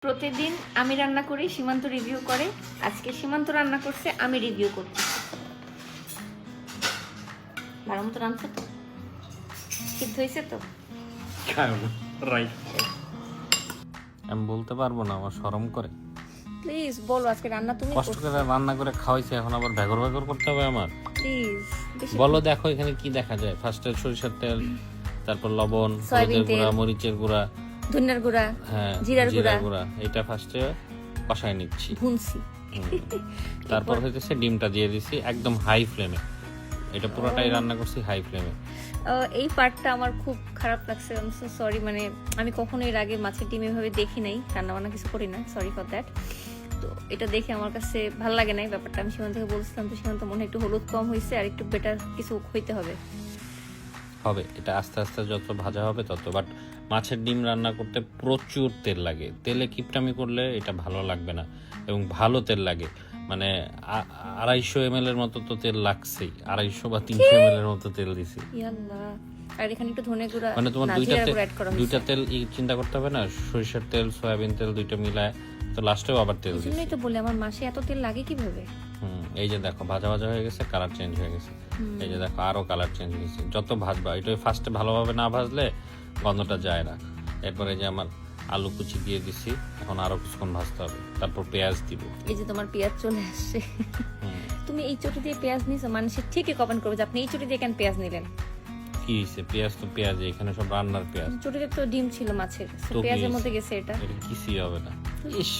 প্রতিদিন আমি রান্না করি, সীমান্ত রিভিউ করে। আজকে সীমান্ত রান্না করছে, আমি রিভিউ করছি। ভালো মতো রান্না তো সিদ্ধ হয়েছে তো? রাইট। আমি বলতে পারবো না, আমার শরম করে। প্লিজ বলো, আজকে রান্না তুমি কষ্ট করে রান্না করে খাওয়াইছে, এখন আবার ভেগর ভেগর করতে হবে আমার? প্লিজ বলো, দেখো এখানে কি দেখা যায়। ফার্স্টে সরিষার তেল, তারপর লবণ, সয়াবিন হলুদের গুঁড়া, তেল, মরিচের গুঁড়া, ধনিয়ার গুঁড়া, হ্যাঁ জিরার জিরা গুঁড়া গুঁড়া, এটা ফার্স্টে কষায় নিচ্ছি। ভুনছি। তারপর হইতেছে ডিমটা দিয়ে দিছি একদম হাই ফ্লেমে। এটা পুরোটাই রান্না করছি হাই ফ্লেমে। এই পার্টটা আমার খুব খারাপ লাগছে। I am so sorry. মানে আমি কখনো এর আগে মাছের ডিম এভাবে দেখি নাই, রান্না বান্না কিছু করি না, সরি ফর দ্যাট। তো এটা দেখে আমার কাছে ভালো লাগে নাই ব্যাপারটা। আমি সীমান্তকে বলছিলাম, তো সীমান্ত মনে হয় একটু হলুদ কম হয়েছে, আর একটু বেটার কিছু হইতে হবে। হবে, এটা আস্তে আস্তে যত ভাজা হবে তত। বাট মাছের ডিম রান্না করতে প্রচুর তেল লাগে। তেলে কিপটামি করলে এটা ভালো লাগবে না, এবং ভালো তেল লাগে। মানে 250 ml এর মতো তো তেল লাগছেই। 250 বা 300 ml এর মতো তেল দিছি। ইয়াল্লাহ। আর এখানে একটু ধনে গুঁড়া, মানে তোমার না, দুইটা জিরার তেল, গুঁড়া অ্যাড করা হয়েছে। দুইটা তেল চিন্তা করতে হবে না, সরিষার তেল সয়াবিন তেল দুইটা মিলায় তো লাস্টেও আবার তেল দিছি। এজন্যই তো বলি আমার মাসে এত তেল লাগে কিভাবে। এই যে দেখো ভাজা ভাজা হয়ে গেছে, কালার চেঞ্জ হয়ে গেছে। এই যে দেখো আরো কালার চেঞ্জ হয়েছে। যত ভাজবা, এটা ফার্স্টে ভালোভাবে না ভাজলে গন্ধটা যায় না। এরপরে যে আমার আলু কুচি দিয়ে দিছি, এখন আরো কিছুক্ষণ ভাজতে হবে। তারপর পেঁয়াজ দিব। এই যে তোমার পেঁয়াজ চলে আসছে। তুমি এই চটি দিয়ে পেঁয়াজ নিছো, মানুষ ঠিকই কমেন্ট করবে যে আপনি এই চটি দিয়ে কেন পেঁয়াজ নিলেন। কি হয়েছে? পেঁয়াজ তো পেঁয়াজ, এখানে সব রান্নার পেঁয়াজ। চটিতে তো ডিম ছিল মাছের, তো পেঁয়াজের কি মধ্যে গেছে এটা। এটা কিছুই হবে না। ইস।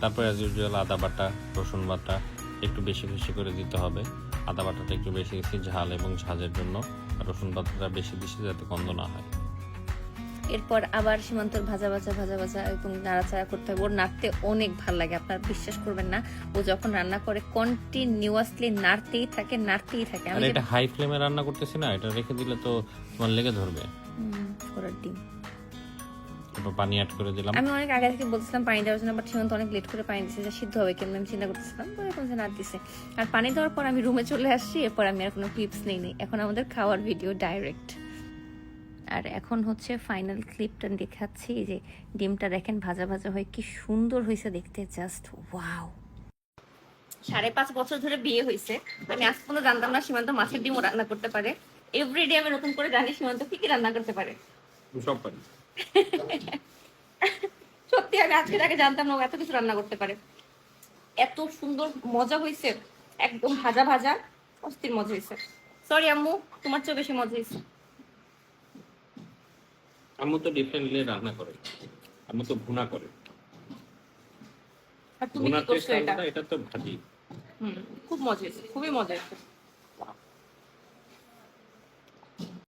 তারপরে অ্যাজ ইউজুয়াল আদা বাটা, রসুন বাটা একটু বেশি বেশি করে দিতে হবে। আদা বাটাটা একটু বেশি দিচ্ছি ঝাল এবং ঝাঁঝের জন্য, আর রসুন বাটাটা বেশি দিচ্ছি যাতে গন্ধ না হয়। এরপর আবার সীমান্তর ভাজা ভাজা ভাজা ভাজা এবং নাড়াচাড়া করতে হবে। ওর নাড়তে অনেক ভালো লাগে, আপনার বিশ্বাস করবেন না। ও যখন রান্না করে কন্টিনিউয়াসলি নাড়তেই থাকে নাড়তেই থাকে। আর এটা হাই ফ্লেমে রান্না করতেছি না, এটা রেখে দিলে তো তোমার লেগে ধরবে। ওরার ডিম তারপর পানি অ্যাড করে দিলাম। আমি অনেক আগে থেকে বলছিলাম পানি দেওয়ার জন্য, বাট সীমান্ত অনেক লেট করে পানি দিচ্ছে, যে সিদ্ধ হবে কেমন আমি চিন্তা করতেছিলাম, পরে কোন নাড় দিছে। আর পানি দেওয়ার পর আমি রুমে চলে আসছি। এরপর আমি আর কোনো ক্লিপস নেই। এখন আমাদের খাওয়ার ভিডিও ডাইরেক্ট। আর এখন হচ্ছে ফাইনাল ক্লিপটা দেখাচ্ছি। যে ডিমটা দেখেন ভাজা ভাজা হয়ে কি সুন্দর হয়েছে দেখতে, জাস্ট ওয়াও। 5.5 বছর ধরে বিয়ে হয়েছে, আমি আজ পর্যন্ত জানতাম না সীমান্ত মাছের ডিমও রান্না করতে পারে। এভরিডে আমি নতুন করে জানি সীমান্ত কি কি রান্না করতে পারে। সব পারি। সত্যি আমি আজকে তাকে জানতাম না ও এত কিছু রান্না করতে পারে। এত সুন্দর মজা হয়েছে, একদম ভাজা ভাজা, অস্থির মজা হয়েছে। সরি আম্মু, তোমার চেয়ে বেশি মজা হয়েছে। আম্মু তো ডিফারেন্টলি রান্না করে, আম্মু তো ভুনা করে। আর তুমি কি করছো? এটা এটা তো ভাজি। খুব মজা হয়েছে, খুবই মজা হয়েছে।